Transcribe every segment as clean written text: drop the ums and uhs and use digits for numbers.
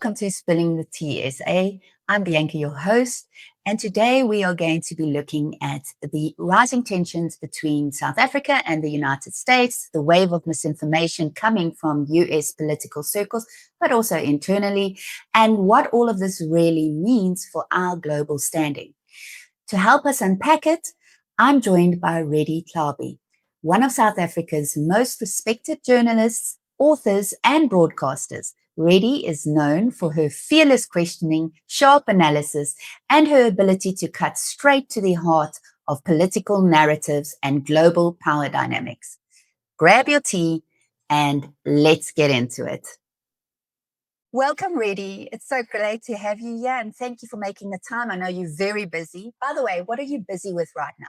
welcome to Spilling the Tea SA. I'm Bianca, your host, and today we are going to be looking at the rising tensions between South Africa and the United States, the wave of misinformation coming from US political circles, but also internally, and what all of this really means for our global standing. To help us unpack it, I'm joined by Redi Tlhabi, one of South Africa's most respected journalists, authors, and broadcasters. Redi is known for her fearless questioning, sharp analysis, and her ability to cut straight to the heart of political narratives and global power dynamics. Grab your tea and let's get into it. Welcome, Redi. It's so great to have you here, and thank you for making the time. I know you're very busy. By the way, what are you busy with right now?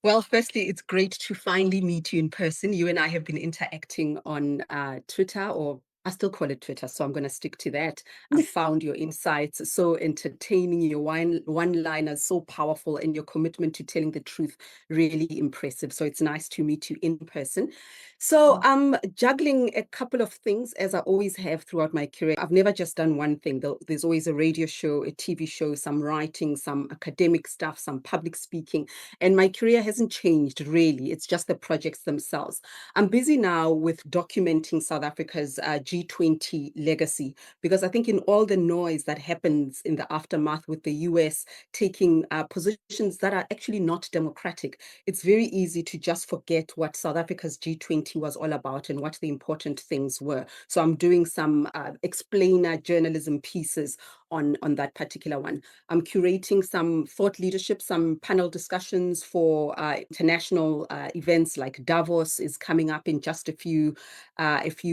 Well, firstly, it's great to finally meet you in person. You and I have been interacting on Twitter, or I still call it Twitter, so I'm going to stick to that. I found your insights so entertaining, your one-liners so powerful, and your commitment to telling the truth really impressive. So it's nice to meet you in person. So I'm juggling a couple of things, as I always have throughout my career. I've never just done one thing. There's always a radio show, a TV show, some writing, some academic stuff, some public speaking. And my career hasn't changed really. It's just the projects themselves. I'm busy now with documenting South Africa's G20 legacy, because I think in all the noise that happens in the aftermath with the US taking positions that are actually not democratic, it's very easy to just forget what South Africa's G20 was all about and what the important things were. So I'm doing some explainer journalism pieces on that particular one. I'm curating some thought leadership, some panel discussions for international events like Davos is coming up in just a few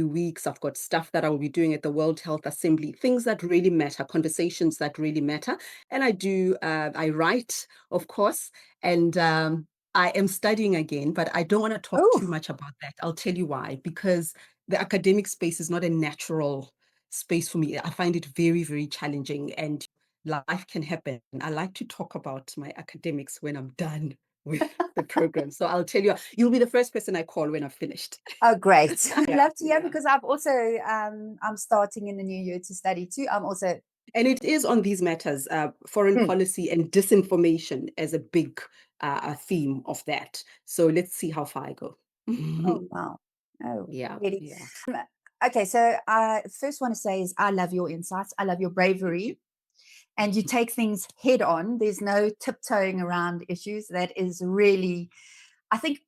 weeks. I've got stuff that I will be doing at the World Health Assembly, things that really matter, conversations that really matter. And I write, of course, and I am studying again, but I don't want to talk too much about that. I'll tell you why, because the academic space is not a natural space for me. I find it very, very challenging, and life can happen. I like to talk about my academics when I'm done with the program. So I'll tell you, you'll be the first person I call when I've finished. Oh, great. I'd love to hear, because I've also, I'm starting in the new year to study too. And it is on these matters, foreign policy and disinformation as a big theme of that. So let's see how far I go. Oh, wow. Oh, Yeah, really? yeah. Okay, so I first want to say is I love your insights. I love your bravery. And you take things head on. There's no tiptoeing around issues. That is really, I think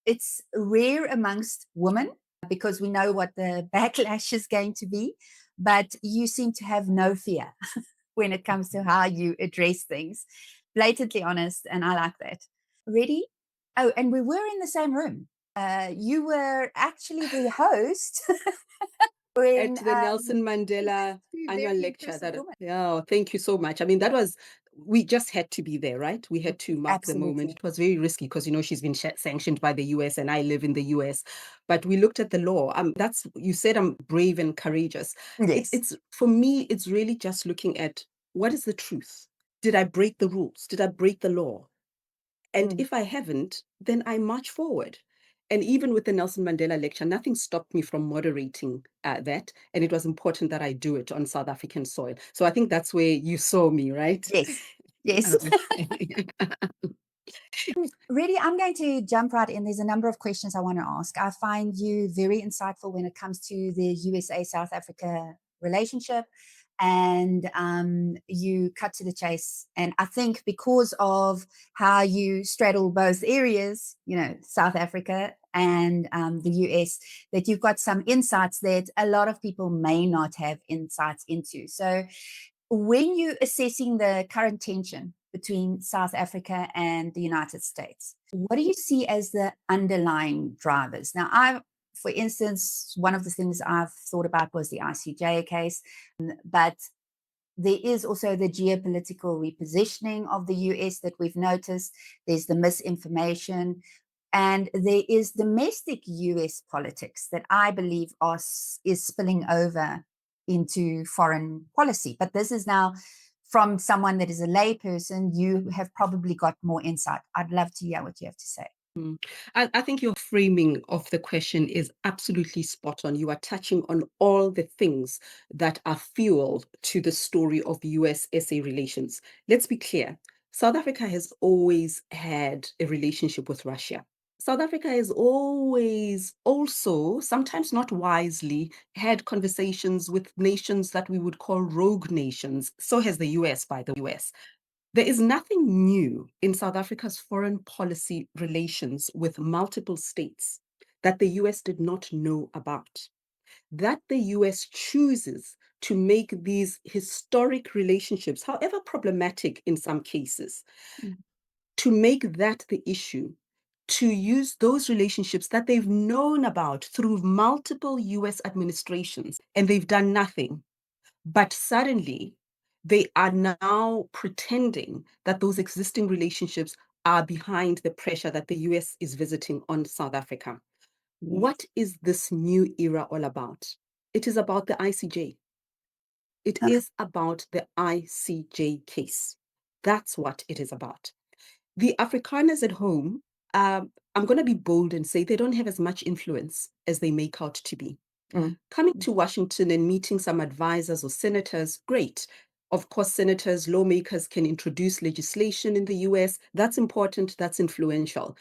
it's rare amongst women, because we know what the backlash is going to be. But you seem to have no fear when it comes to how you address things. Blatantly honest, and I like that. Redi? Oh, and we were in the same room. You were actually the host when At the Nelson Mandela annual lecture. Thank you so much. I mean, we just had to be there, right? We had to mark the moment. It was very risky because, she's been sanctioned by the US and I live in the US. But we looked at the law. You said I'm brave and courageous. Yes. It's for me, it's really just looking at what is the truth. Did I break the rules? Did I break the law? And if I haven't, then I march forward. And even with the Nelson Mandela lecture, nothing stopped me from moderating that. And it was important that I do it on South African soil. So I think that's where you saw me, right? Yes. Yes. Really, I'm going to jump right in. There's a number of questions I want to ask. I find you very insightful when it comes to the USA-South Africa relationship, and you cut to the chase. And I think because of how you straddle both areas, South Africa and the US, that you've got some insights that a lot of people may not have insights into. So when you're assessing the current tension between South Africa and the United States, what do you see as the underlying drivers? Now, for instance, one of the things I've thought about was the ICJ case, but there is also the geopolitical repositioning of the US that we've noticed. There's the misinformation, and there is domestic US politics that I believe is spilling over into foreign policy. But this is now from someone that is a lay person. You have probably got more insight. I'd love to hear what you have to say. Mm. I think your framing of the question is absolutely spot on. You are touching on all the things that are fuel to the story of US-SA relations. Let's be clear. South Africa has always had a relationship with Russia. South Africa has always also, sometimes not wisely, had conversations with nations that we would call rogue nations. So has the US, by the US. There is nothing new in South Africa's foreign policy relations with multiple states that the US did not know about. That the US chooses to make these historic relationships, however problematic in some cases, Mm. to make that the issue, to use those relationships that they've known about through multiple US administrations, and they've done nothing. But suddenly, they are now pretending that those existing relationships are behind the pressure that the US is visiting on South Africa. What Yes. is this new era all about? It is about the ICJ. It Okay. is about the ICJ case. That's what it is about. The Afrikaners at home, I'm going to be bold and say they don't have as much influence as they make out to be. Mm. Coming to Washington and meeting some advisors or senators, great. Of course, senators, lawmakers can introduce legislation in the US. That's important, that's influential.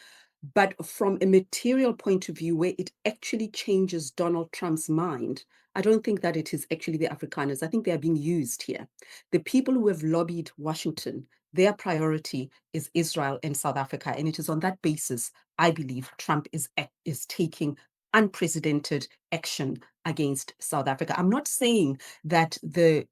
But from a material point of view, where it actually changes Donald Trump's mind, I don't think that it is actually the Afrikaners. I think they are being used here. The people who have lobbied Washington, their priority is Israel and South Africa. And it is on that basis, I believe, Trump is taking unprecedented action against South Africa. I'm not saying that the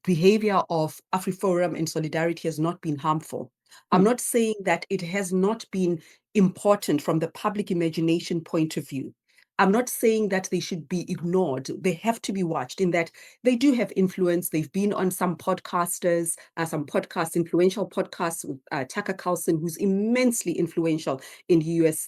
behavior of AfriForum and Solidarity has not been harmful. I'm Mm. not saying that it has not been important from the public imagination point of view. I'm not saying that they should be ignored. They have to be watched in that they do have influence. They've been on some podcasters, some podcasts, influential podcasts with Tucker Carlson, who's immensely influential in US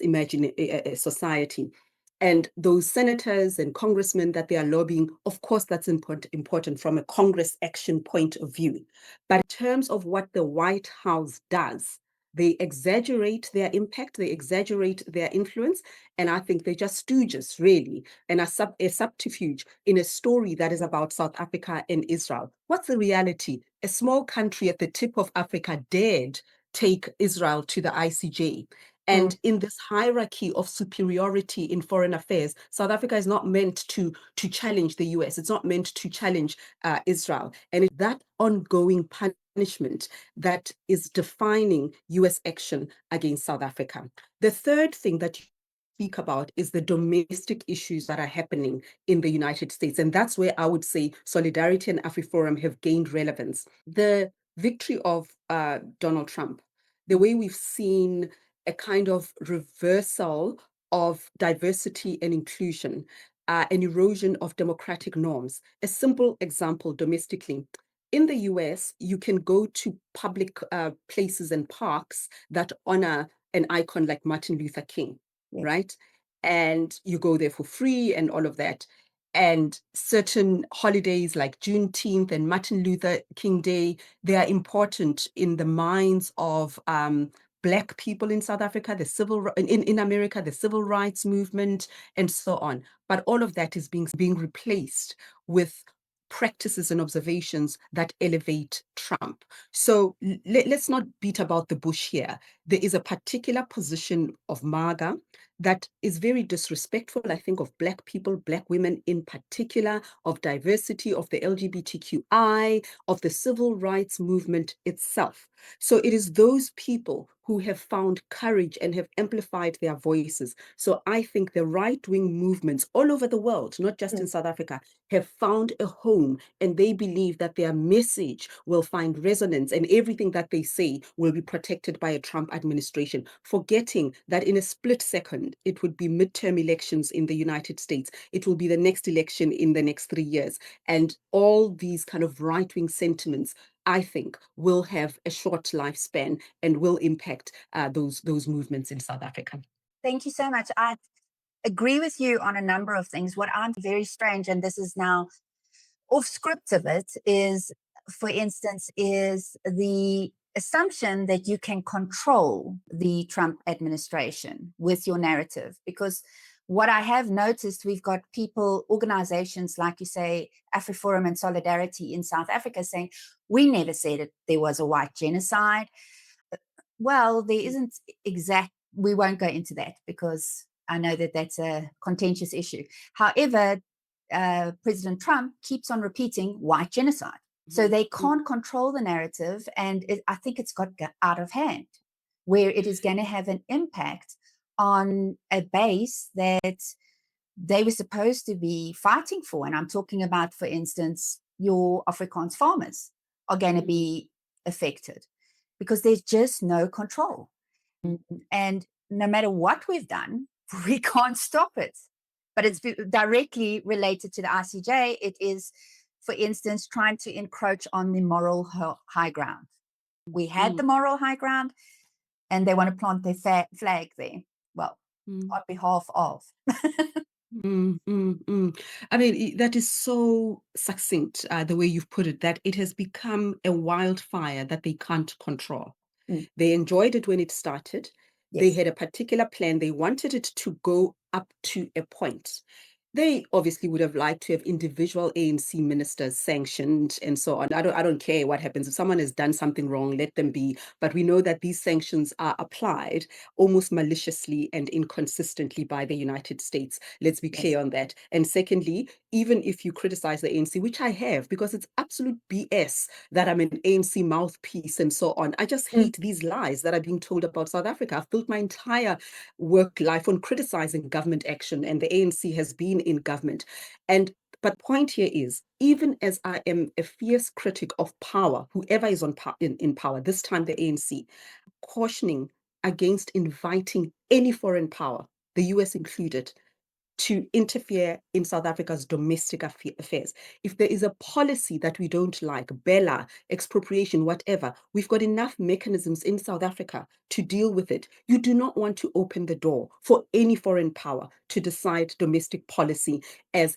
society. And those senators and congressmen that they are lobbying, of course, that's important from a Congress action point of view. But in terms of what the White House does, they exaggerate their impact, they exaggerate their influence, and I think they're just stooges, really, and a subterfuge in a story that is about South Africa and Israel. What's the reality? A small country at the tip of Africa dared take Israel to the ICJ. Mm. And in this hierarchy of superiority in foreign affairs, South Africa is not meant to challenge the US. It's not meant to challenge Israel. And it's that ongoing punishment that is defining US action against South Africa. The third thing that you speak about is the domestic issues that are happening in the United States. And that's where I would say Solidarity and AfriForum have gained relevance. The victory of Donald Trump, the way we've seen a kind of reversal of diversity and inclusion, an erosion of democratic norms. A simple example domestically. In the US, you can go to public places and parks that honor an icon like Martin Luther King, Yes. right? And you go there for free and all of that. And certain holidays like Juneteenth and Martin Luther King Day, they are important in the minds of Black people in South Africa, in America, the civil rights movement, and so on. But all of that is being replaced with practices and observations that elevate Trump. So let's not beat about the bush here. There is a particular position of MAGA that is very disrespectful, I think, of Black people, Black women in particular, of diversity, of the LGBTQI, of the civil rights movement itself. So it is those people who have found courage and have amplified their voices. So I think the right-wing movements all over the world, not just in Mm. South Africa, have found a home, and they believe that their message will find resonance and everything that they say will be protected by a Trump administration, forgetting that in a split second, it would be midterm elections in the United States. It will be the next election in the next 3 years. And all these kind of right-wing sentiments, I think, will have a short lifespan and will impact those movements in South Africa. Thank you so much. I agree with you on a number of things. What I'm very strange, and this is now off script of it, is, for instance, is the assumption that you can control the Trump administration with your narrative. Because what I have noticed, we've got people, organizations like you say, AfriForum and Solidarity in South Africa saying, we never said it, there was a white genocide. Well, there isn't exact, we won't go into that because I know that that's a contentious issue. However, President Trump keeps on repeating white genocide. So they can't control the narrative. And I think it's got out of hand, where it is going to have an impact on a base that they were supposed to be fighting for. And I'm talking about, for instance, your Afrikaans farmers are going to be affected because there's just no control. And no matter what we've done, we can't stop it. But it's directly related to the ICJ. It is, for instance, trying to encroach on the moral high ground. We had the moral high ground, and they want to plant their flag there. Well, on behalf of. I mean, that is so succinct, the way you've put it, that it has become a wildfire that they can't control. They enjoyed it when it started. They Yes. had a particular plan. They wanted it to go up to a point. They obviously would have liked to have individual ANC ministers sanctioned and so on. I don't care what happens. If someone has done something wrong, let them be. But we know that these sanctions are applied almost maliciously and inconsistently by the United States. Let's be clear Yes. on that. And secondly, even if you criticize the ANC, which I have, because it's absolute BS that I'm an ANC mouthpiece and so on. I just hate these lies that are being told about South Africa. I've built my entire work life on criticizing government action, and the ANC has been in government. And but point here is, even as I am a fierce critic of power, whoever is in power, this time the ANC, cautioning against inviting any foreign power, the US included, to interfere in South Africa's domestic affairs. If there is a policy that we don't like, Bella, expropriation, whatever, we've got enough mechanisms in South Africa to deal with it. You do not want to open the door for any foreign power to decide domestic policy as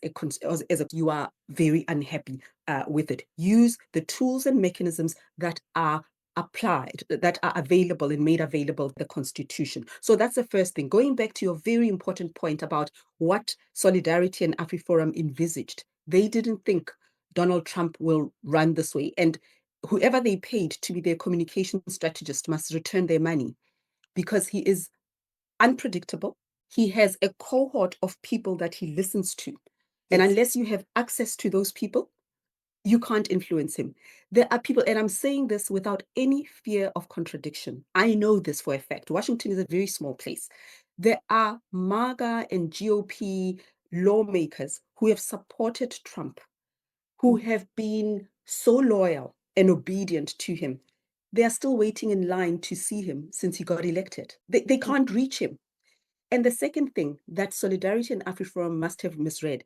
you are very unhappy with it. Use the tools and mechanisms that are applied, that are available and made available the Constitution. So that's the first thing. Going back to your very important point about what Solidarity and AfriForum envisaged, they didn't think Donald Trump will run this way. And whoever they paid to be their communication strategist must return their money because he is unpredictable. He has a cohort of people that he listens to. And Yes. unless you have access to those people, you can't influence him. There are people, and I'm saying this without any fear of contradiction. I know this for a fact. Washington is a very small place. There are MAGA and GOP lawmakers who have supported Trump, who have been so loyal and obedient to him. They are still waiting in line to see him since he got elected. They can't reach him. And the second thing that Solidarity and AfriForum must have misread,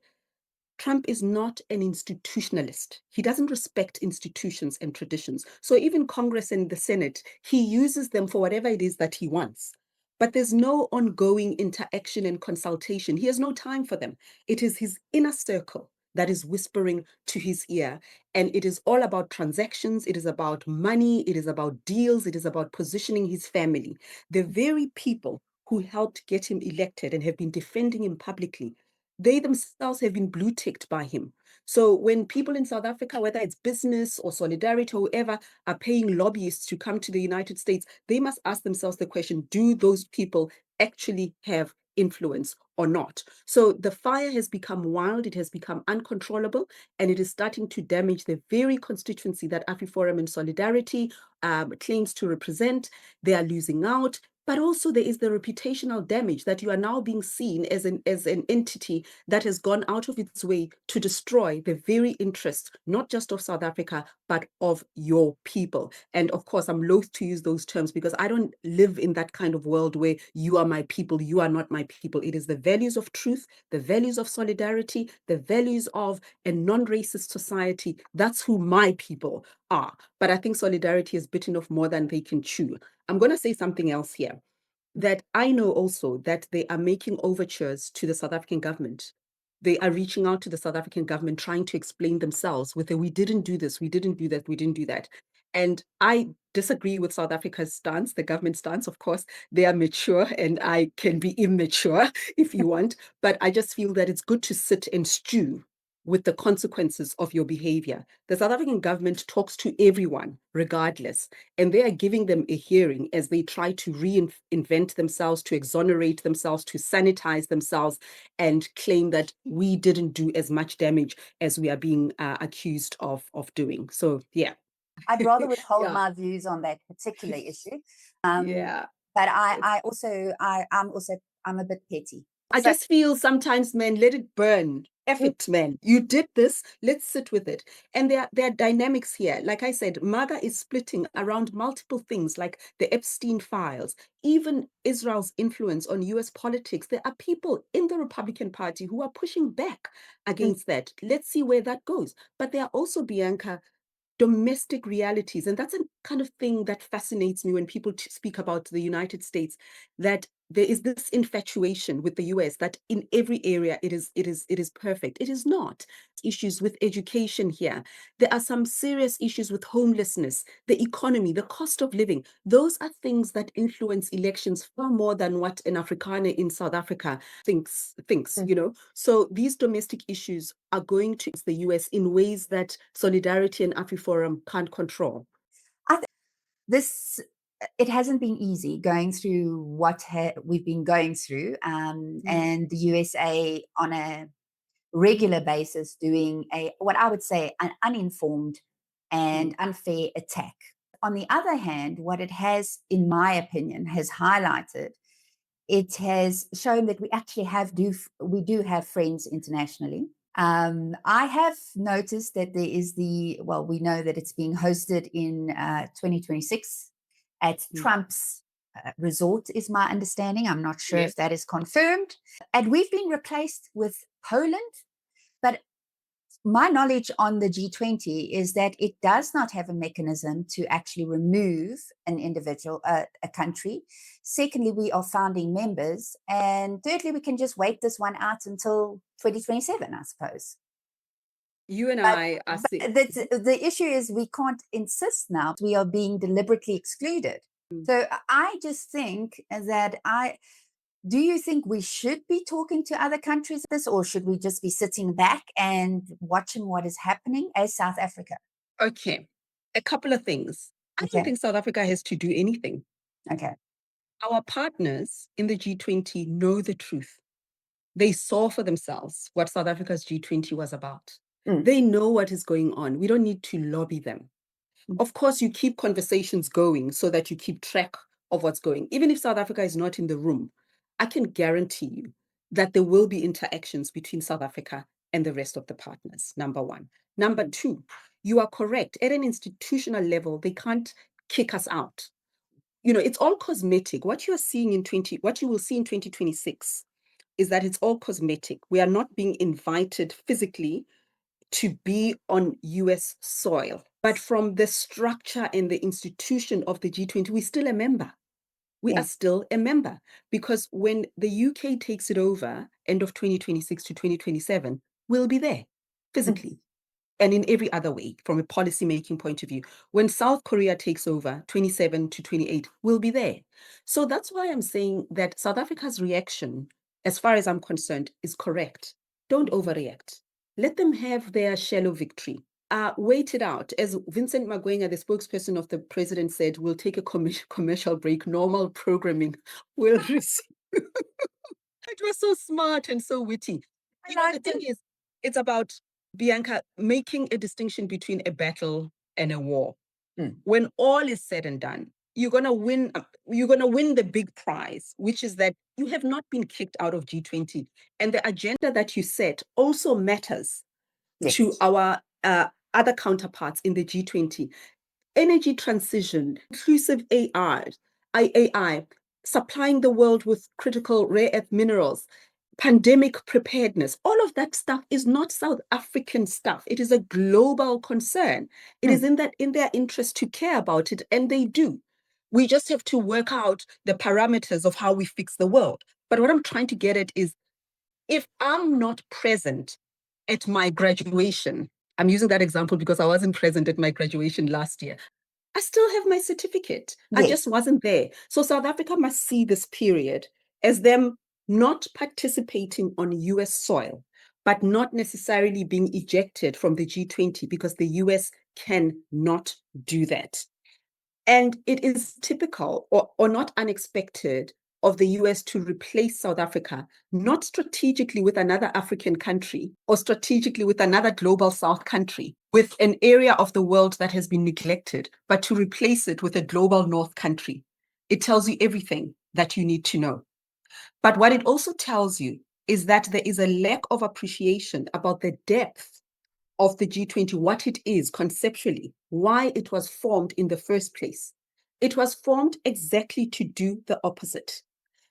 Trump is not an institutionalist. He doesn't respect institutions and traditions. So even Congress and the Senate, he uses them for whatever it is that he wants. But there's no ongoing interaction and consultation. He has no time for them. It is his inner circle that is whispering to his ear. And it is all about transactions. It is about money. It is about deals. It is about positioning his family. The very people who helped get him elected and have been defending him publicly, they themselves have been blue ticked by him. So when people in South Africa, whether it's business or Solidarity or whoever, are paying lobbyists to come to the United States, they must ask themselves the question, do those people actually have influence or not? So the fire has become wild, it has become uncontrollable, and it is starting to damage the very constituency that AfriForum and Solidarity claims to represent. They are losing out. But also there is the reputational damage that you are now being seen as an entity that has gone out of its way to destroy the very interests, not just of South Africa, but of your people. And of course, I'm loath to use those terms because I don't live in that kind of world where you are my people, you are not my people. It is the values of truth, the values of solidarity, the values of a non-racist society. That's who my people are. But I think Solidarity is bitten off more than they can chew. I'm going to say something else here, that I know also that they are making overtures to the South African government. They are reaching out to the South African government, trying to explain themselves with a, we didn't do this, we didn't do that, we didn't do that. And I disagree with South Africa's stance, the government stance. Of course, they are mature and I can be immature if you want. But I just feel that it's good to sit and stew with the consequences of your behavior. The South African government talks to everyone, regardless, and they are giving them a hearing as they try to reinvent themselves, to exonerate themselves, to sanitize themselves, and claim that we didn't do as much damage as we are being accused of doing. So, yeah. I'd rather withhold Yeah, my views on that particular issue. yeah. But It's I'm a bit petty. I So just feel sometimes, man, let it burn. F mm, it, man. You did this. Let's sit with it. And there are dynamics here. Like I said, MAGA is splitting around multiple things, like the Epstein files, even Israel's influence on US politics. There are people in the Republican Party who are pushing back mm, against that. Let's see where that goes. But there are also, Bianca, domestic realities. And that's a kind of thing that fascinates me when people speak about the United States, that there is this infatuation with the US that in every area it is perfect. It is not. Issues with education here. There are some serious issues with homelessness, the economy, the cost of living. Those are things that influence elections far more than what an Afrikaner in South Africa thinks, mm. you know. So these domestic issues are going to the US in ways that Solidarity and AfriForum can't control. I th- this it hasn't been easy going through what we've been going through, Mm, and the USA on a regular basis doing a what I would say an uninformed mm, and unfair attack. On the other hand, what it has, in my opinion, has highlighted, it has shown that we do have friends internationally. I have noticed that there is we know that it's being hosted in 2026 at mm. Trump's resort, is my understanding. I'm not sure if Yes. that is confirmed. And we've been replaced with Poland, but my knowledge on the G20 is that it does not have a mechanism to actually remove an individual, a country. Secondly, we are founding members. And thirdly, we can just wait this one out until 2027, I suppose. You and But, I are but the issue is we can't insist now. We are being deliberately excluded. mm. So I just think that do you think we should be talking to other countries this, or should we just be sitting back and watching what is happening as South Africa? Okay. A couple of things. I don't Okay. think South Africa has to do anything. Okay. Our partners in the G20 know the truth. They saw for themselves what South Africa's G20 was about. Mm, They know what is going on. We don't need to lobby them. mm, Of course, you keep conversations going so that you keep track of what's going. Even if South Africa is not in the room, I can guarantee you that there will be interactions between South Africa and the rest of the partners, number one. Number mm. two, you are correct. At an institutional level, they can't kick us out. You know, it's all cosmetic. What you will see in 2026 is that it's all cosmetic. We are not being invited physically to be on US soil. But from the structure and the institution of the G20, we're still a member. We are Yes. still a member because when the UK takes it over, end of 2026 to 2027, we'll be there Mm, physically and in every other way from a policy making point of view. When South Korea takes over 27 to 28, we'll be there. So that's why I'm saying that South Africa's reaction, as far as I'm concerned, is correct. Don't overreact. Let them have their shallow victory. Wait it out. As Vincent Magwenga, the spokesperson of the president, said, we'll take a commercial break. Normal programming will resume. It was so smart and so witty. I You know, the liked thing it. is, it's about Bianca making a distinction between a battle and a war. Mm, When all is said and done, you're gonna win. You're gonna win the big prize, which is that you have not been kicked out of G20, and the agenda that you set also matters to yes. our other counterparts in the G20. Energy transition, inclusive AI, supplying the world with critical rare earth minerals, pandemic preparedness, all of that stuff is not South African stuff. It is a global concern. It is Mm, in their interest to care about it, and they do. We just have to work out the parameters of how we fix the world. But what I'm trying to get at is if I'm not present at my graduation, I'm using that example because I wasn't present at my graduation last year. I still have my certificate. I Yes. just wasn't there. So South Africa must see this period as them not participating on US soil, but not necessarily being ejected from the G20 because the US cannot do that. And it is typical or not unexpected of the US to replace South Africa, not strategically with another African country or strategically with another global South country, with an area of the world that has been neglected, but to replace it with a global North country. It tells you everything that you need to know. But what it also tells you is that there is a lack of appreciation about the depth of the G20, what it is conceptually, why it was formed in the first place. It was formed exactly to do the opposite.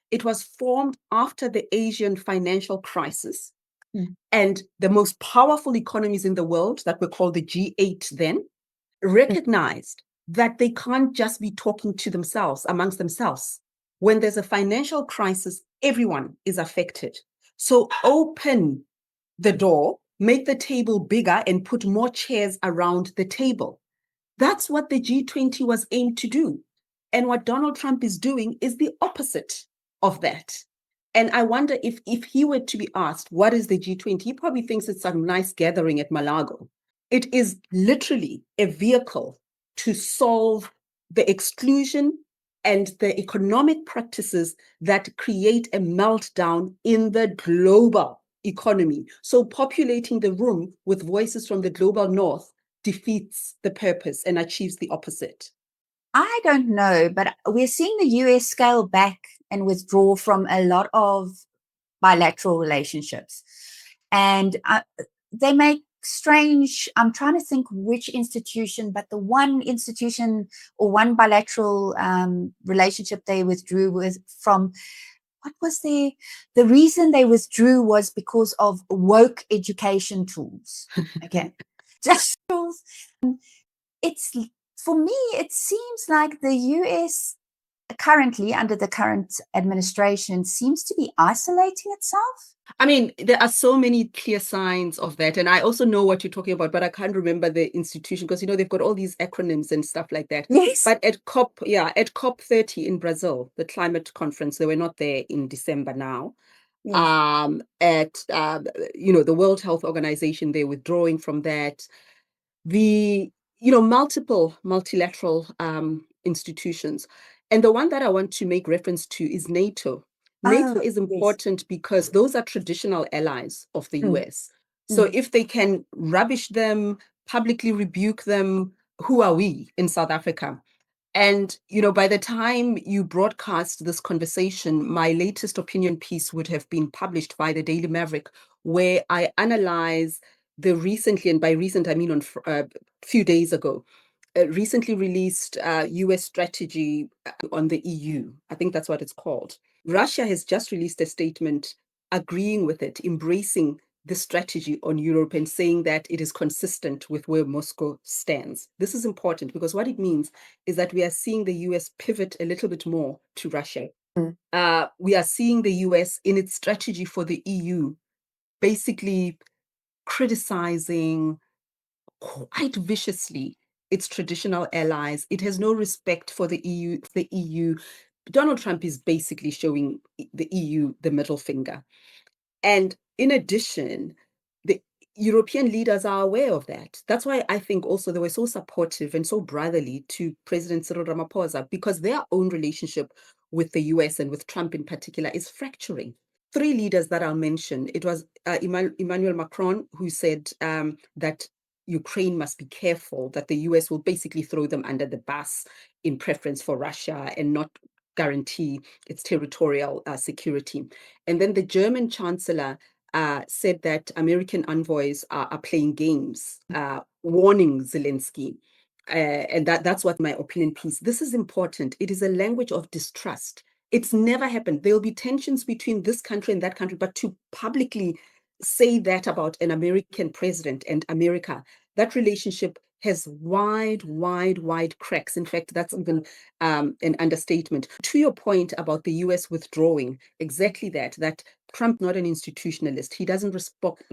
It was formed after the Asian financial crisis, and the most powerful economies in the world that were called the G8 then recognized that they can't just be talking to themselves, amongst themselves. When there's a financial crisis, everyone is affected. So open the door, make the table bigger, and put more chairs around the table. That's what the G20 was aimed to do. And what Donald Trump is doing is the opposite of that. And I wonder if he were to be asked, what is the G20? He probably thinks it's a nice gathering at Malago. It is literally a vehicle to solve the exclusion and the economic practices that create a meltdown in the global economy. So populating the room with voices from the global north defeats the purpose and achieves the opposite. I don't know, but we're seeing the US scale back and withdraw from a lot of bilateral relationships. And they make strange, I'm trying to think which institution, but the one institution or one bilateral relationship they withdrew with from, what was the reason they withdrew was because of woke education tools. Okay. Just tools. It's, for me, it seems like the US currently, under the current administration, seems to be isolating itself. I mean, there are so many clear signs of that. And I also know what you're talking about, but I can't remember the institution because, they've got all these acronyms and stuff like that. Yes. But at COP30 in Brazil, the climate conference, they were not there in December now. Yes. At, the World Health Organization, they're withdrawing from that. The, multiple multilateral institutions. And the one that I want to make reference to is NATO. NATO is Yes. important because those are traditional allies of the Mm. US. So if they can rubbish them, publicly rebuke them, who are we in South Africa? And, by the time you broadcast this conversation, my latest opinion piece would have been published by the Daily Maverick, where I analyze the recently, and by recent, I mean on a few days ago, recently released US strategy on the EU. I think that's what it's called. Russia has just released a statement agreeing with it, embracing the strategy on Europe and saying that it is consistent with where Moscow stands. This is important because what it means is that we are seeing the US pivot a little bit more to Russia. We are seeing the US in its strategy for the EU basically criticizing quite viciously its traditional allies. It has no respect for the EU. The EU, Donald Trump is basically showing the EU the middle finger. And in addition, the European leaders are aware of that. That's why I think also they were so supportive and so brotherly to President Cyril Ramaphosa, because their own relationship with the US and with Trump in particular is fracturing. Three leaders that I'll mention. It was Emmanuel Macron, who said that Ukraine must be careful, that the US will basically throw them under the bus in preference for Russia and not guarantee its territorial security. And then the German chancellor said that American envoys are playing games, warning Zelensky. And that's what my opinion piece. This is important. It is a language of distrust. It's never happened. There'll be tensions between this country and that country, but to publicly say that about an American president and America, that relationship has wide cracks. In fact, that's even an understatement. To your point about the US withdrawing, exactly that Trump not an institutionalist. He doesn't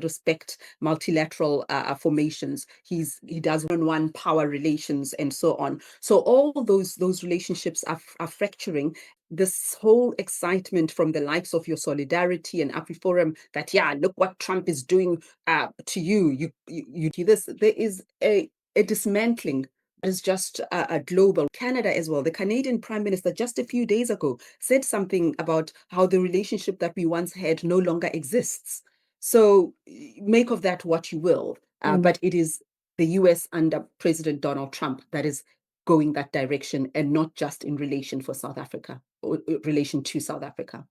respect multilateral formations. He does one-on-one power relations and so on. So all those relationships are fracturing. This whole excitement from the likes of your Solidarity and AfriForum that, yeah, look what Trump is doing to you. You do this. There is a dismantling is just a global. Canada as well. The Canadian Prime Minister just a few days ago said something about how the relationship that we once had no longer exists. So make of that what you will. But it is the US under President Donald Trump that is going that direction, and not just in relation for South Africa or relation to South Africa.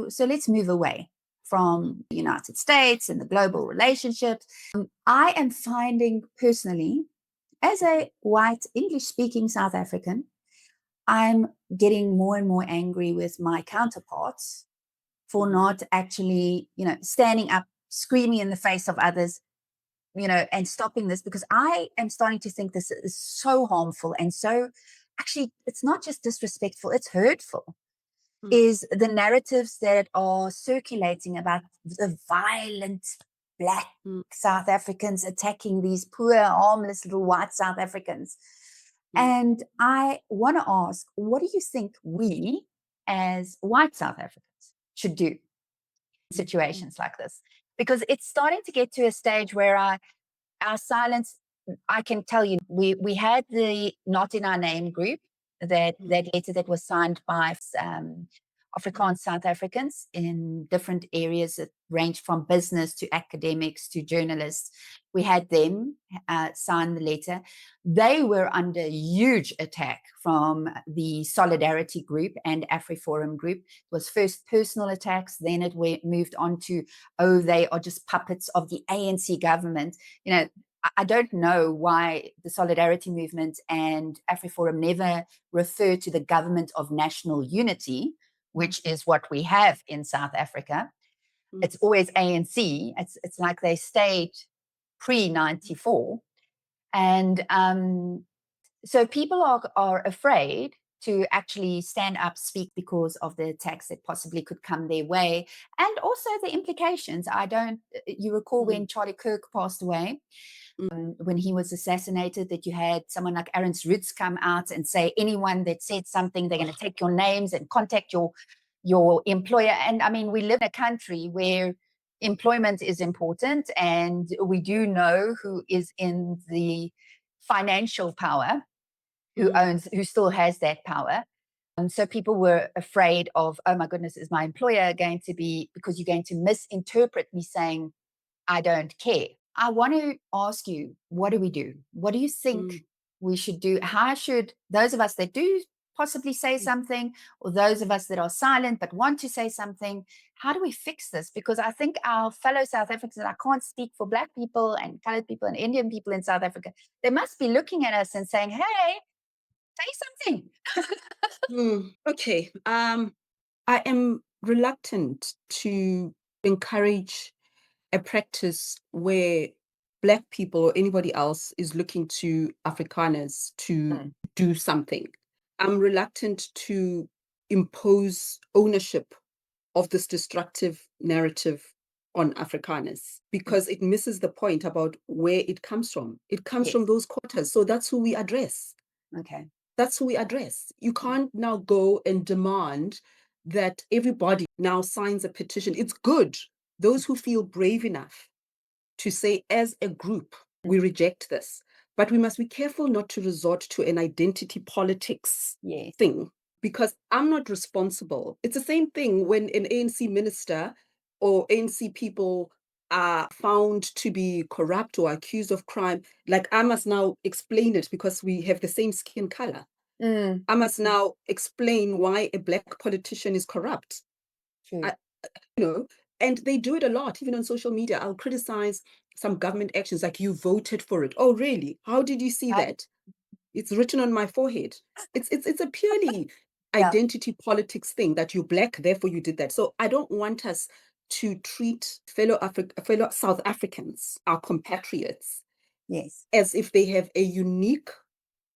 So let's move away from the United States and the global relationships. I am finding personally, as a white English speaking South African, I'm getting more and more angry with my counterparts for not actually, standing up, screaming in the face of others, and stopping this, because I am starting to think this is so harmful and so, actually, it's not just disrespectful, it's hurtful. Is the narratives that are circulating about the violent Black South Africans attacking these poor, harmless little white South Africans. And I want to ask, what do you think we as white South Africans should do in situations like this? Because it's starting to get to a stage where our silence, I can tell you, we had the Not in Our Name group, that letter that was signed by Afrikaans South Africans in different areas that range from business to academics to journalists. We had them sign the letter. They were under huge attack from the Solidarity group and AfriForum group. It was first personal attacks, then it moved on to, they are just puppets of the ANC government. I don't know why the Solidarity movement and AfriForum never refer to the government of national unity, which is what we have in South Africa. It's always ANC. It's like they stayed pre-94. And so people are afraid to actually stand up, speak, because of the attacks that possibly could come their way, and also the implications. You recall when Charlie Kirk passed away, when he was assassinated, that you had someone like Aaron's Roots come out and say, anyone that said something, they're going to take your names and contact your employer. And I mean, we live in a country where employment is important, and we do know who is in the financial power, who still has that power. So people were afraid of, oh my goodness, is my employer going to be, because you're going to misinterpret me saying, I don't care. I want to ask you, what do we do? What do you think we should do? How should those of us that do possibly say something, or those of us that are silent but want to say something, how do we fix this? Because I think our fellow South Africans, and I can't speak for Black people and colored people and Indian people in South Africa, they must be looking at us and saying, hey, say something. Okay. I am reluctant to encourage a practice where Black people or anybody else is looking to Afrikaners to do something. I'm reluctant to impose ownership of this destructive narrative on Afrikaners, because it misses the point about where it comes from. It comes from those quarters. So that's who we address. Okay. That's who we address. You can't now go and demand that everybody now signs a petition. It's good. Those who feel brave enough to say, as a group, we reject this. But we must be careful not to resort to an identity politics thing, because I'm not responsible. It's the same thing when an ANC minister or ANC people are found to be corrupt or accused of crime. Like, I must now explain it because we have the same skin color. I must now explain why a Black politician is corrupt. And they do it a lot, even on social media. I'll criticize some government actions, like, you voted for it. Oh, really? How did you see that? It's written on my forehead. It's a purely identity politics thing, that you're Black, therefore you did that. So I don't want us to treat fellow South Africans, our compatriots, as if they have a unique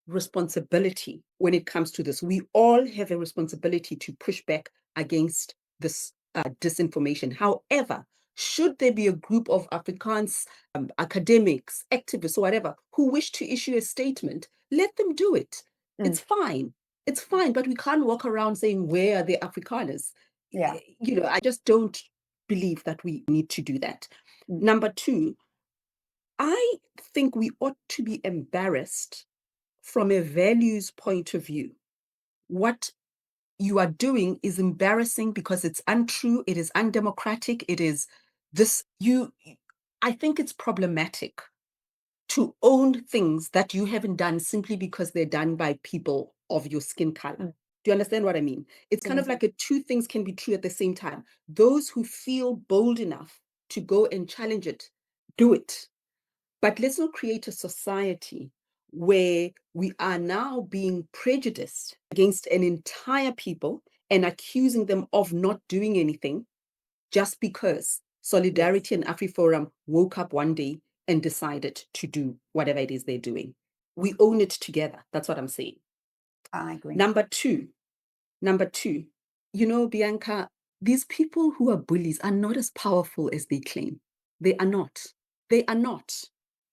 responsibility when it comes to this. We all have a responsibility to push back against this disinformation. However, should there be a group of Afrikaans academics, activists, or whatever, who wish to issue a statement, let them do it. It's fine. It's fine, but we can't walk around saying, where are the Afrikaners? Yeah. I just don't believe that we need to do that. Number two, I think we ought to be embarrassed from a values point of view. What you are doing is embarrassing because it's untrue, it is undemocratic, it is this, I think it's problematic to own things that you haven't done simply because they're done by people of your skin color. Do you understand what I mean? It's kind of like two things can be true at the same time. Those who feel bold enough to go and challenge it, do it. But let's not create a society where we are now being prejudiced against an entire people and accusing them of not doing anything just because Solidarity and AfriForum woke up one day and decided to do whatever it is they're doing. We own it together. That's what I'm saying. I agree. Number two, Bianca, these people who are bullies are not as powerful as they claim. They are not. They are not.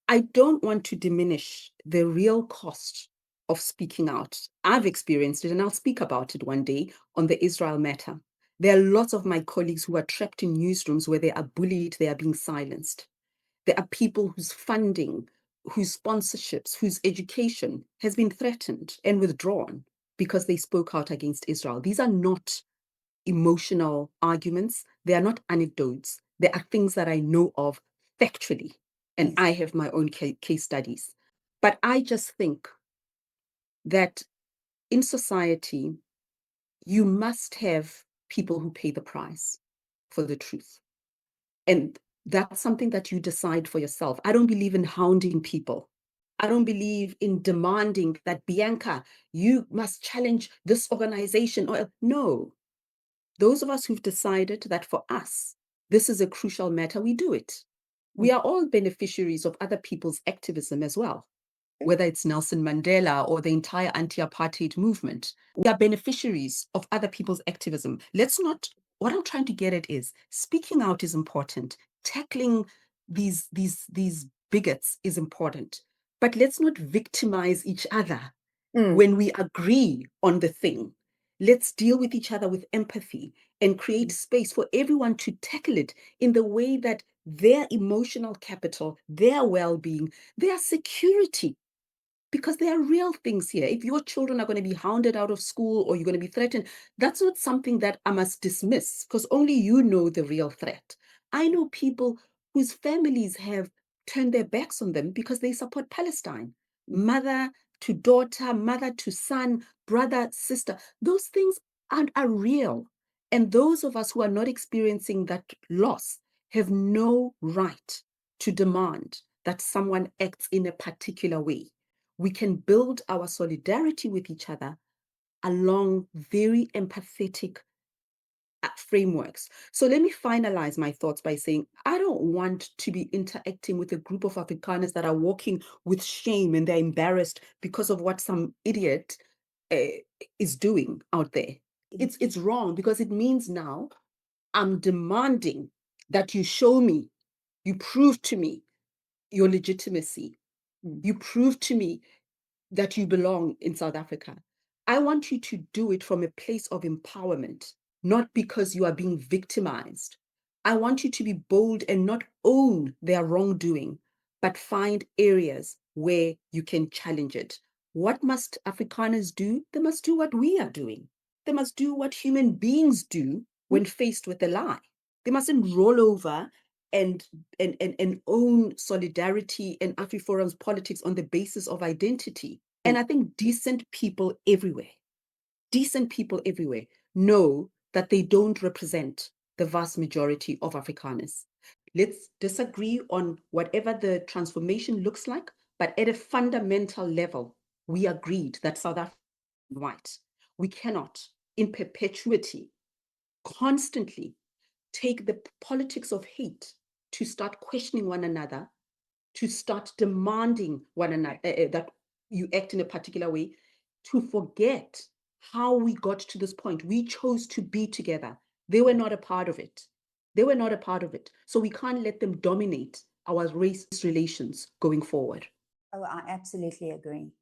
I don't want to diminish the real cost of speaking out. I've experienced it, and I'll speak about it one day on the Israel matter. There are lots of my colleagues who are trapped in newsrooms where they are bullied, they are being silenced. There are people whose funding, whose sponsorships, whose education has been threatened and withdrawn because they spoke out against Israel. These are not emotional arguments. They are not anecdotes. They are things that I know of factually, and I have my own case studies. But I just think that in society, you must have people who pay the price for the truth. And that's something that you decide for yourself. I don't believe in hounding people. I don't believe in demanding that, Bianca, you must challenge this organization. No, those of us who've decided that for us, this is a crucial matter, we do it. We are all beneficiaries of other people's activism as well, whether it's Nelson Mandela or the entire anti-apartheid movement. We are beneficiaries of other people's activism. What I'm trying to get at is speaking out is important. Tackling these bigots is important. But let's not victimize each other when we agree on the thing. Let's deal with each other with empathy and create space for everyone to tackle it in the way that their emotional capital, their well-being, their security, because there are real things here. If your children are going to be hounded out of school or you're going to be threatened, that's not something that I must dismiss because only you know the real threat. I know people whose families have turned their backs on them because they support Palestine. Mother to daughter, mother to son, brother, sister. Those things are real. And those of us who are not experiencing that loss have no right to demand that someone acts in a particular way. We can build our solidarity with each other along very empathetic frameworks. So let me finalize my thoughts by saying, I don't want to be interacting with a group of Afrikaners that are walking with shame and they're embarrassed because of what some idiot is doing out there. It's wrong because it means now I'm demanding that you show me, you prove to me your legitimacy. You prove to me that you belong in South Africa. I want you to do it from a place of empowerment, not because you are being victimized. I want you to be bold and not own their wrongdoing, but find areas where you can challenge it. What must Afrikaners do? They must do what we are doing. They must do what human beings do when faced with a lie. They mustn't roll over and own solidarity and AfriForum's politics on the basis of identity. And I think decent people everywhere know that they don't represent the vast majority of Afrikaners. Let's disagree on whatever the transformation looks like, but at a fundamental level, we agreed that South Africa is right. We cannot, in perpetuity, constantly take the politics of hate to start questioning one another, to start demanding one another that you act in a particular way, to forget how we got to this point. We chose to be together. They were not a part of it. They were not a part of it. So we can't let them dominate our race relations going forward. Oh, I absolutely agree.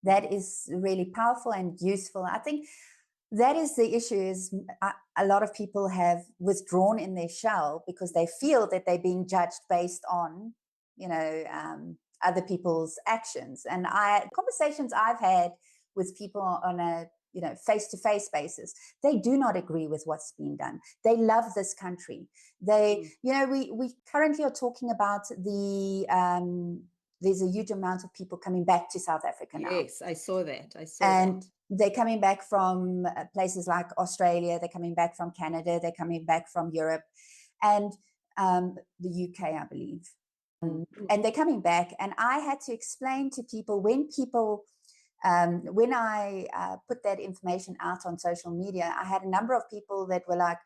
That is really powerful and useful. I think that is the issue is a lot of people have withdrawn in their shell because they feel that they're being judged based on, you know, other people's actions. And conversations I've had with people on a, you know, face-to-face basis, they do not agree with what's being done. They love this country. They, Mm. you know, we currently are talking about there's a huge amount of people coming back to South Africa now, Yes, I saw that. I saw and that. they're coming back from places like Australia, they're coming back from Canada, they're coming back from Europe, and the UK, I believe. Mm, mm. And they're coming back. And I had to explain to people when I put that information out on social media, I had a number of people that were like,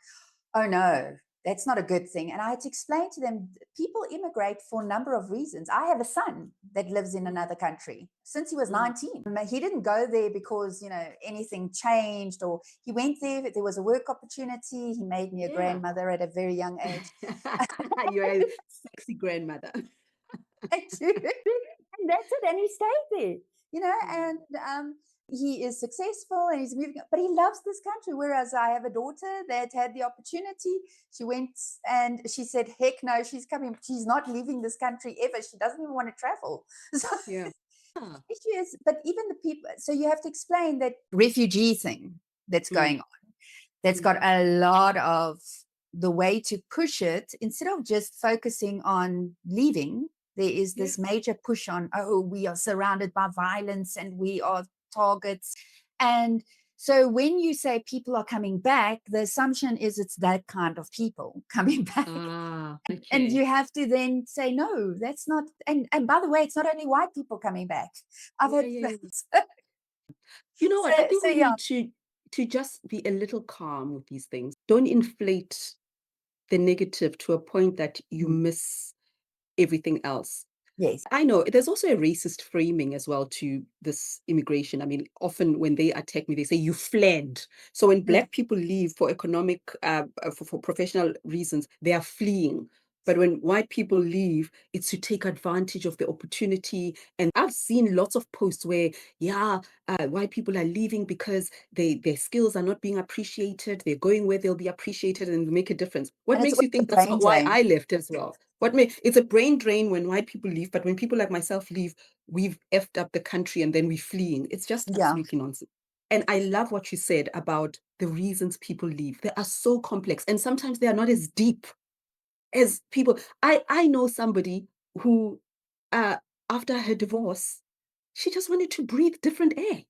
oh no, that's not a good thing. And I had to explain to them people immigrate for a number of reasons. I have a son that lives in another country since he was Mm. 19. He didn't go there because, you know, anything changed, or he went there was a work opportunity. He made me a Yeah. grandmother at a very young age. You're a sexy grandmother. And that's it. And he stayed there, you know, Mm. and he is successful and he's moving, but he loves this country. Whereas I have a daughter that had the opportunity. She went and she said, heck no, she's coming. She's not leaving this country ever. She doesn't even want to travel. So Yeah. Ah. issue is, but even the people, so you have to explain that refugee thing that's Mm. going on, that's Mm. got a lot of the way to push it, instead of just focusing on leaving, there is Yeah. this major push on, oh, we are surrounded by violence and we are targets. And so when you say people are coming back, the assumption is it's that kind of people coming back. Ah, And okay. you have to then say, no, that's not. And by the way, it's not only white people coming back. I've Yeah, had yeah, yeah. so, You know what? I think so we yeah, need to just be a little calm with these things. Don't inflate the negative to a point that you mm, miss everything else. yes, I know there's also a racist framing as well to this immigration. I mean, often when they attack me, they say you fled. So when mm, Black people leave for economic, for professional reasons, they are fleeing. But when white people leave, it's to take advantage of the opportunity. And I've seen lots of posts where, yeah, white people are leaving because their skills are not being appreciated. They're going where they'll be appreciated and make a difference. What and it's makes you always a think that's brain not why drain. I left as well? It's a brain drain when white people leave, but when people like myself leave, we've effed up the country and then we're fleeing. It's just Yeah, absolutely nonsense. And I love what you said about the reasons people leave. They are so complex and sometimes they are not as deep as people. I know somebody who, uh, after her divorce, she just wanted to breathe different air.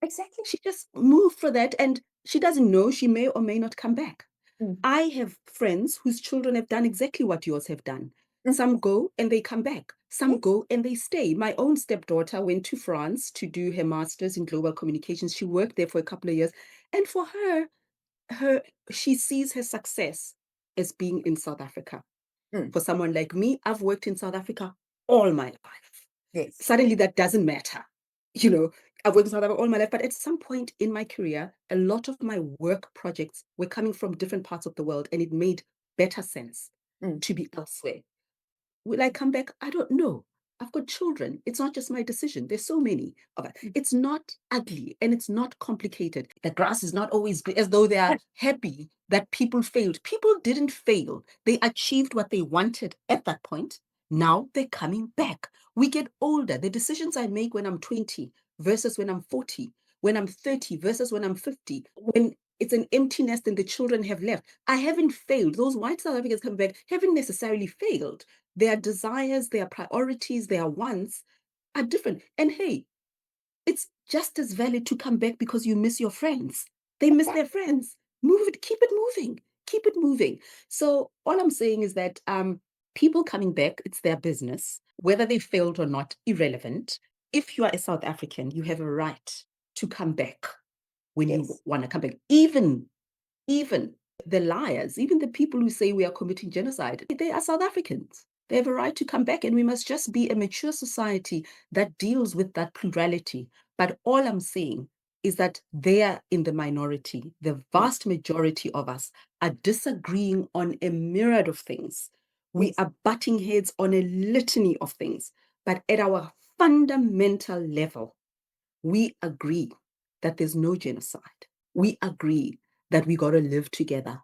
exactly. She just moved for that and she doesn't know she may or may not come back. Mm, I have friends whose children have done exactly what yours have done. mm, Some go and they come back. Some yes, go and they stay. My own stepdaughter went to France to do her master's in global communications. She worked there for a couple of years. And for her she sees her success as being in South Africa. mm, For someone like me, I've worked in South Africa all my life. yes, Suddenly that doesn't matter. You know, I've worked in South Africa all my life, but at some point in my career, a lot of my work projects were coming from different parts of the world, and it made better sense mm, to be elsewhere. Will I come back? I don't know. I've got children. It's not just my decision. There's so many of it. mm. It's not ugly and it's not complicated. The grass is not always green, as though they are happy that people failed. People didn't fail. They achieved what they wanted at that point. Now they're coming back. We get older. The decisions I make when I'm 20 versus when I'm 40, when I'm 30 versus when I'm 50, when it's an empty nest and the children have left. I haven't failed. Those white South Africans coming back haven't necessarily failed. Their desires, their priorities, their wants are different. And hey, it's just as valid to come back because you miss your friends. They miss their friends. Move it, keep it moving, keep it moving. So all I'm saying is that people coming back, it's their business. Whether they failed or not, irrelevant. If you are a South African, you have a right to come back when you Yes, want to come back. Even the liars, even the people who say we are committing genocide, they are South Africans. They have a right to come back, and we must just be a mature society that deals with that plurality. But all I'm saying, is that they are in the minority. The Yes. vast majority of us are disagreeing on a myriad of things. We Yes. are butting heads on a litany of things. But at our fundamental level, we agree that there's no genocide. We agree that we got to live together.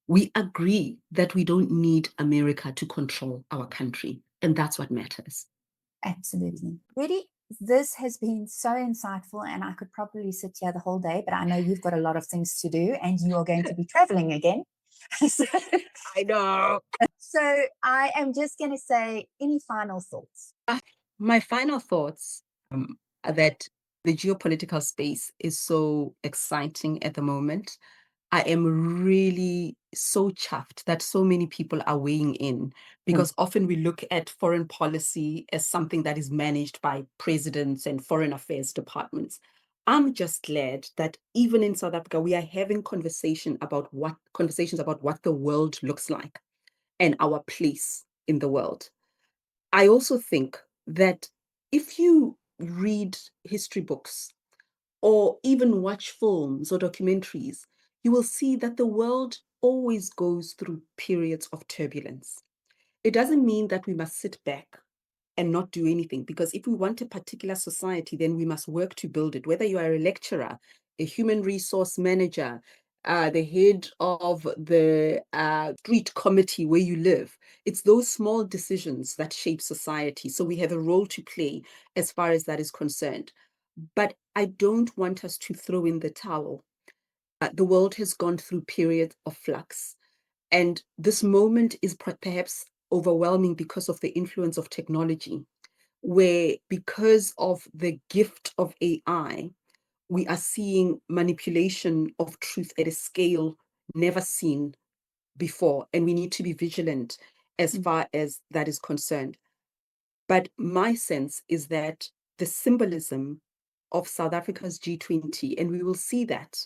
We agree that we don't need America to control our country. And that's what matters. Absolutely. Redi, this has been so insightful, and I could probably sit here the whole day, but I know you've got a lot of things to do and you are going to be traveling again. so, I know. so I am just going to say, any final thoughts? My final thoughts are that the geopolitical space is so exciting at the moment. I am really so chuffed that so many people are weighing in, Mm, because often we look at foreign policy as something that is managed by presidents and foreign affairs departments. I'm just glad that even in South Africa, we are having conversations about what the world looks like and our place in the world. I also think that if you read history books or even watch films or documentaries, you will see that the world always goes through periods of turbulence. It doesn't mean that we must sit back and not do anything, because if we want a particular society, then we must work to build it. Whether you are a lecturer, a human resource manager, the head of the street committee where you live, it's those small decisions that shape society. So we have a role to play as far as that is concerned. But I don't want us to throw in the towel. The world has gone through periods of flux. And this moment is perhaps overwhelming because of the influence of technology, where because of the gift of AI, we are seeing manipulation of truth at a scale never seen before. And we need to be vigilant as mm, far as that is concerned. But my sense is that the symbolism of South Africa's G20, and we will see that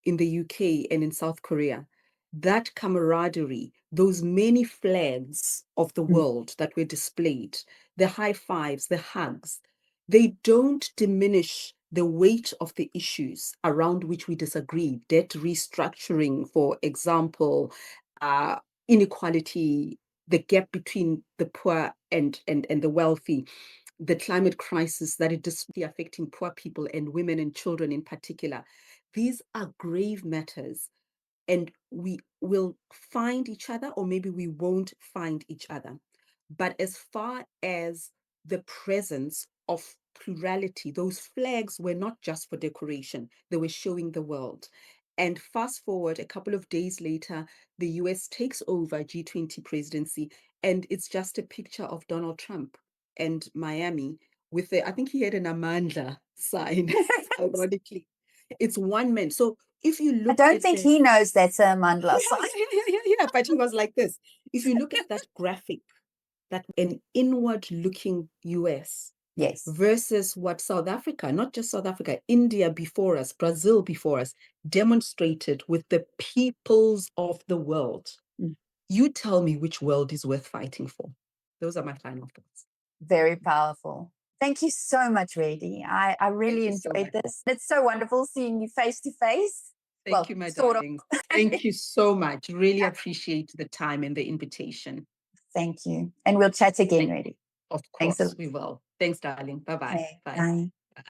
in the UK and in South Korea, that camaraderie, those many flags of the mm, world that were displayed, the high fives, the hugs, they don't diminish the weight of the issues around which we disagree. Debt restructuring, for example, uh, inequality, the gap between the poor and the wealthy, the climate crisis that is disproportionately affecting poor people and women and children in particular. These are grave matters, and we will find each other, or maybe we won't find each other. But as far as the presence of plurality, those flags were not just for decoration, they were showing the world. And fast forward a couple of days later, the US takes over G20 presidency, and it's just a picture of Donald Trump and Miami with I think he had an Amandla sign, ironically. It's one man. So if you I look don't at think the he knows that's a mandala yeah, sign. yeah, but he was like this. If you look at that graphic, that an inward looking US Yes. versus what South Africa, not just South Africa, India before us, Brazil before us, demonstrated with the peoples of the world. Mm, You tell me which world is worth fighting for. Those are my final thoughts. very powerful. Thank you so much, Redi. I Thank really you so enjoyed much. this. It's so wonderful seeing you face to face. Thank Well, you, my sort of. darling. Thank you so much. Really appreciate the time and the invitation. Thank you. And we'll chat again, Thank Redi. Of Thanks a lot. course, we will. Thanks, darling. Bye-bye. Okay. Bye. Bye.